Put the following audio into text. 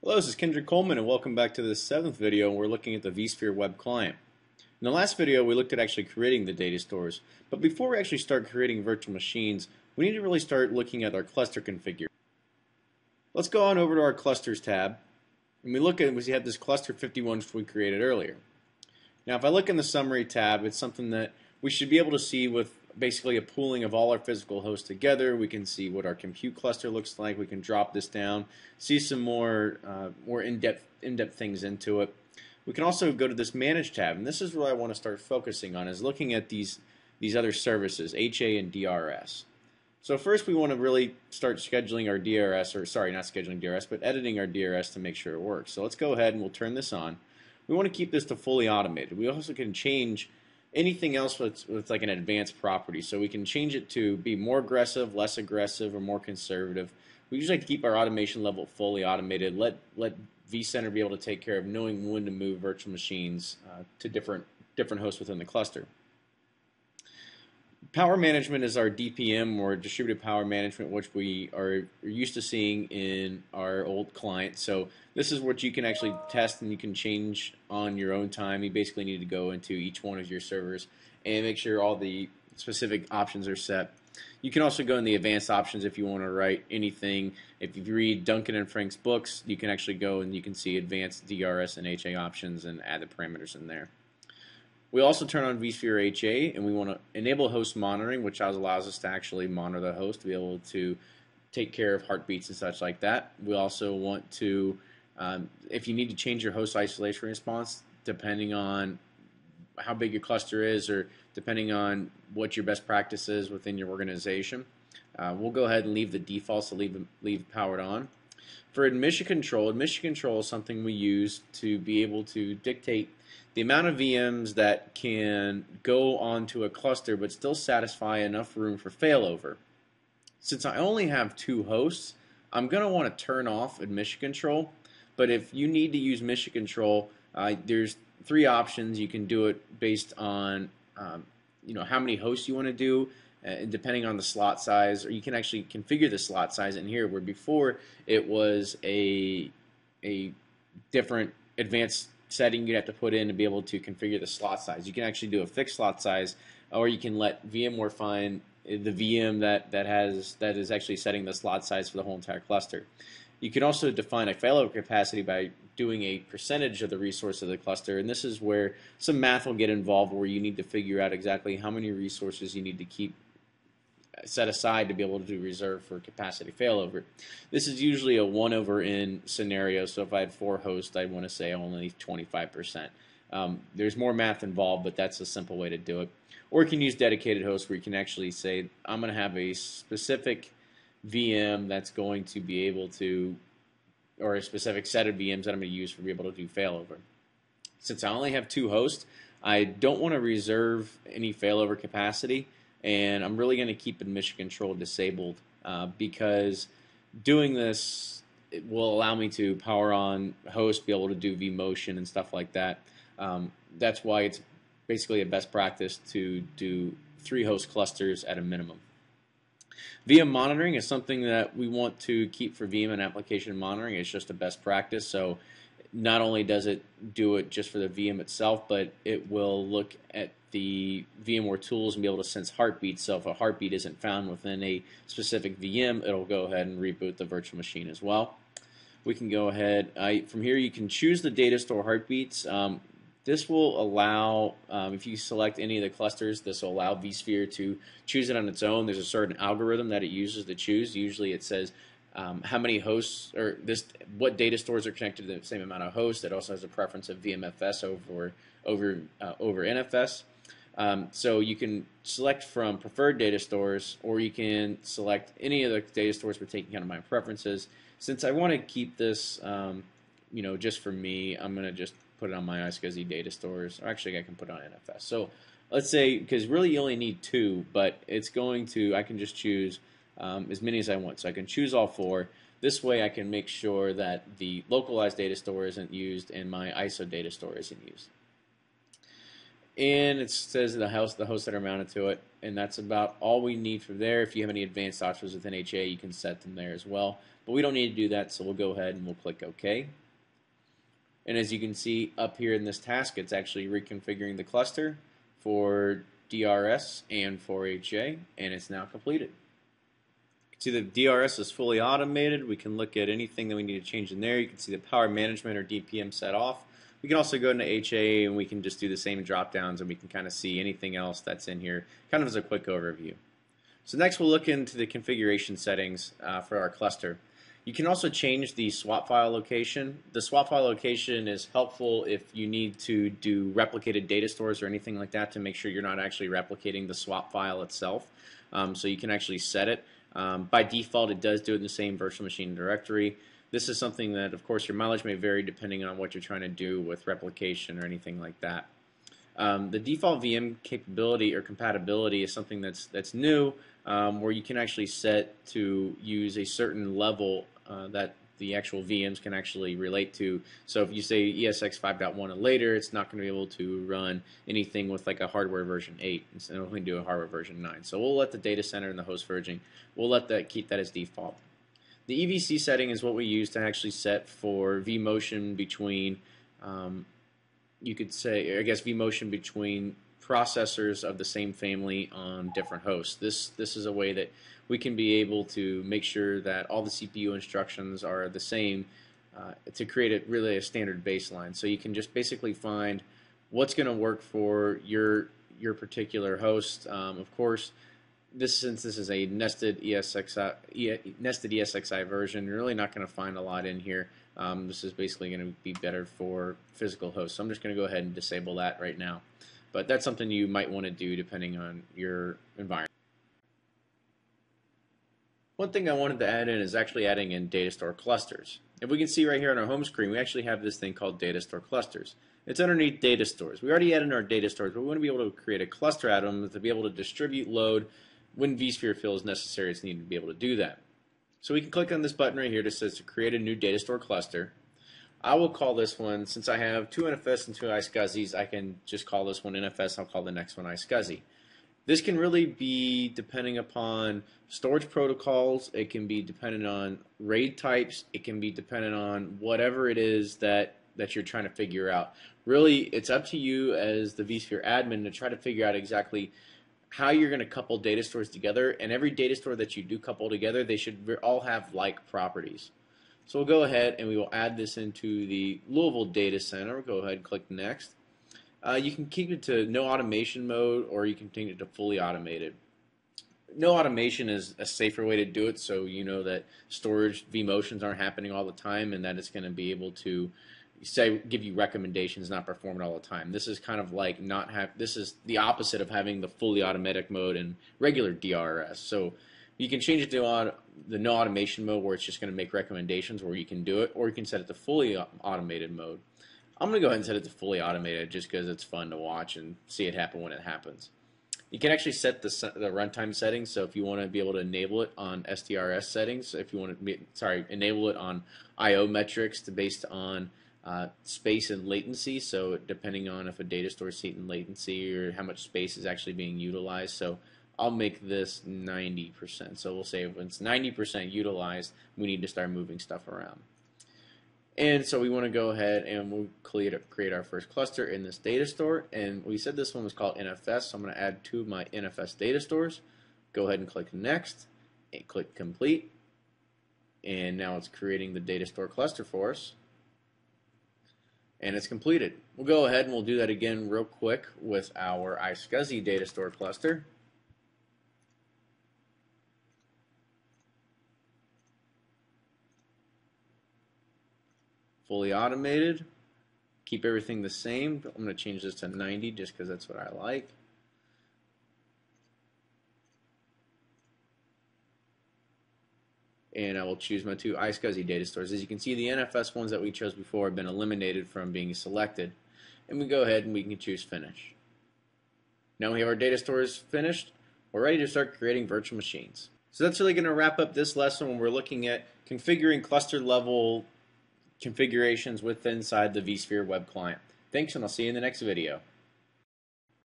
Hello, this is Kendrick Coleman and welcome back to this 7th video, and we're looking at the vSphere web client. In the last video we looked at actually creating the data stores, but before we actually start creating virtual machines we need to really start looking at our cluster configuration. Let's go on over to our clusters tab and we have this cluster 51 which we created earlier. Now if I look in the summary tab, it's something that we should be able to see with basically a pooling of all our physical hosts together. We can see what our compute cluster looks like. We can drop this down, see some more in-depth things into it. We can also go to this Manage tab, and this is where I want to start focusing on, is looking at these other services, HA and DRS. So first we want to really start scheduling our DRS, or sorry, not scheduling DRS, but editing our DRS to make sure it works. So let's go ahead and we'll turn this on. We want to keep this to fully automated. We also can change anything else with like an advanced property, so we can change it to be more aggressive, less aggressive, or more conservative. We usually like to keep our automation level fully automated. Let vCenter be able to take care of knowing when to move virtual machines to different hosts within the cluster. Power management is our DPM, or distributed power management, which we are used to seeing in our old client. So this is what you can actually test and you can change on your own time. You basically need to go into each one of your servers and make sure all the specific options are set. You can also go in the advanced options if you want to write anything. If you read Duncan and Frank's books, you can actually go and you can see advanced DRS and HA options and add the parameters in there. We also turn on vSphere HA, and we want to enable host monitoring, which allows us to actually monitor the host, to be able to take care of heartbeats and such like that. We also want to, if you need to change your host isolation response, depending on how big your cluster is or depending on what your best practice is within your organization, we'll go ahead and leave the defaults to leave powered on. For admission control is something we use to be able to dictate the amount of VMs that can go onto a cluster but still satisfy enough room for failover. Since I only have 2 hosts, I'm going to want to turn off admission control, but if you need to use admission control, there's 3 options. You can do it based on how many hosts you want to do, depending on the slot size, or you can actually configure the slot size in here, where before it was a different advanced setting you'd have to put in to be able to configure the slot size. You can actually do a fixed slot size, or you can let VMware find the VM that is actually setting the slot size for the whole entire cluster. You can also define a failover capacity by doing a percentage of the resource of the cluster, and this is where some math will get involved, where you need to figure out exactly how many resources you need to keep set aside to be able to do reserve for capacity failover. This is usually a 1/n scenario, so if I had 4 hosts, I'd want to say only 25%. There's more math involved, but that's a simple way to do it. Or you can use dedicated hosts, where you can actually say, I'm going to have a specific VM that's going to be able to, or a specific set of VMs that I'm going to use for be able to do failover. Since I only have 2 hosts, I don't want to reserve any failover capacity, and I'm really going to keep admission control disabled because doing this, it will allow me to power on hosts, be able to do vMotion and stuff like that. That's why it's basically a best practice to do 3 host clusters at a minimum. VM monitoring is something that we want to keep for VM and application monitoring. It's just a best practice. So not only does it do it just for the VM itself, but it will look at the VMware tools and be able to sense heartbeats. So if a heartbeat isn't found within a specific VM, it'll go ahead and reboot the virtual machine as well. We can go ahead, from here you can choose the data store heartbeats. This will allow, if you select any of the clusters, this will allow vSphere to choose it on its own. There's a certain algorithm that it uses to choose. Usually it says how many hosts, or what data stores are connected to the same amount of hosts. It also has a preference of VMFS over NFS. So you can select from preferred data stores, or you can select any of the data stores for taking kind of my preferences. Since I want to keep this, just for me, I'm going to just put it on my iSCSI data stores. Or actually, I can put it on NFS. So let's say, because really you only need 2, but it's going to, I can just choose as many as I want. So I can choose all 4. This way I can make sure that the localized data store isn't used and my ISO data store isn't used. And it says the hosts that are mounted to it, and that's about all we need from there. If you have any advanced options within HA, you can set them there as well. but we don't need to do that, so we'll go ahead and we'll click OK. And as you can see up here in this task, it's actually reconfiguring the cluster for DRS and for HA, and it's now completed. You can see the DRS is fully automated. We can look at anything that we need to change in there. You can see the power management or DPM set off. We can also go into HA and we can just do the same drop downs, and we can kind of see anything else that's in here kind of as a quick overview. So next we'll look into the configuration settings for our cluster. You can also change the swap file location. The swap file location is helpful if you need to do replicated data stores or anything like that to make sure you're not actually replicating the swap file itself. So you can actually set it. By default, it does do it in the same virtual machine directory. This is something that, of course, your mileage may vary depending on what you're trying to do with replication or anything like that. The default VM capability or compatibility is something that's new, where you can actually set to use a certain level that the actual VMs can actually relate to. So if you say ESX 5.1 and later, it's not going to be able to run anything with like a hardware version 8. Instead, it'll only do a hardware version 9. So we'll let the data center and the host version, we'll let that keep that as default. The EVC setting is what we use to actually set for vMotion between, you could say, I guess vMotion between processors of the same family on different hosts. This is a way that we can be able to make sure that all the CPU instructions are the same to create really a standard baseline. So you can just basically find what's going to work for your particular host. Of course, since this is a nested ESXi version, you're really not going to find a lot in here. This is basically going to be better for physical hosts. So I'm just going to go ahead and disable that right now. But that's something you might want to do depending on your environment. One thing I wanted to add in is actually adding in datastore clusters. If we can see right here on our home screen, we actually have this thing called datastore clusters. It's underneath datastores. We already added our datastores, but we want to be able to create a cluster atom to be able to distribute load when vSphere feels necessary. It's needed to be able to do that. So we can click on this button right here that says to create a new datastore cluster. I will call this one, since I have 2 NFS and 2 iSCSIs, I can just call this one NFS. I'll call the next one iSCSI. This can really be depending upon storage protocols. It can be dependent on RAID types. It can be dependent on whatever it is that you're trying to figure out. Really, it's up to you as the vSphere admin to try to figure out exactly how you're going to couple data stores together. And every data store that you do couple together, they should all have like properties. So we'll go ahead and we will add this into the Louisville data center. We'll go ahead and click next. You can keep it to no automation mode, or you can take it to fully automated. No automation is a safer way to do it, so you know that storage vMotions aren't happening all the time, and that it's going to be able to give you recommendations, not perform it all the time. This is kind of like this is the opposite of having the fully automatic mode and regular DRS. So you can change it to the no automation mode, where it's just going to make recommendations where you can do it, or you can set it to fully automated mode. I'm going to go ahead and set it to fully automated just because it's fun to watch and see it happen when it happens. You can actually set the runtime settings, so if you want to be able to enable it on STRS settings, if you want to enable it on I/O metrics based on space and latency, so depending on if a data store is heat and latency or how much space is actually being utilized. So I'll make this 90%. So we'll say if it's 90% utilized, we need to start moving stuff around. And so we want to go ahead and we'll create our first cluster in this data store. And we said this one was called NFS, so I'm going to add 2 of my NFS data stores. Go ahead and click Next, and click Complete. And now it's creating the data store cluster for us. And it's completed. We'll go ahead and we'll do that again real quick with our iSCSI data store cluster. Fully automated. Keep everything the same. I'm going to change this to 90 just because that's what I like. And I will choose my 2 iSCSI data stores. As you can see, the NFS ones that we chose before have been eliminated from being selected. And we go ahead and we can choose Finish. Now we have our data stores finished. We're ready to start creating virtual machines. So that's really going to wrap up this lesson when we're looking at configuring cluster level configurations inside the vSphere web client. Thanks, and I'll see you in the next video.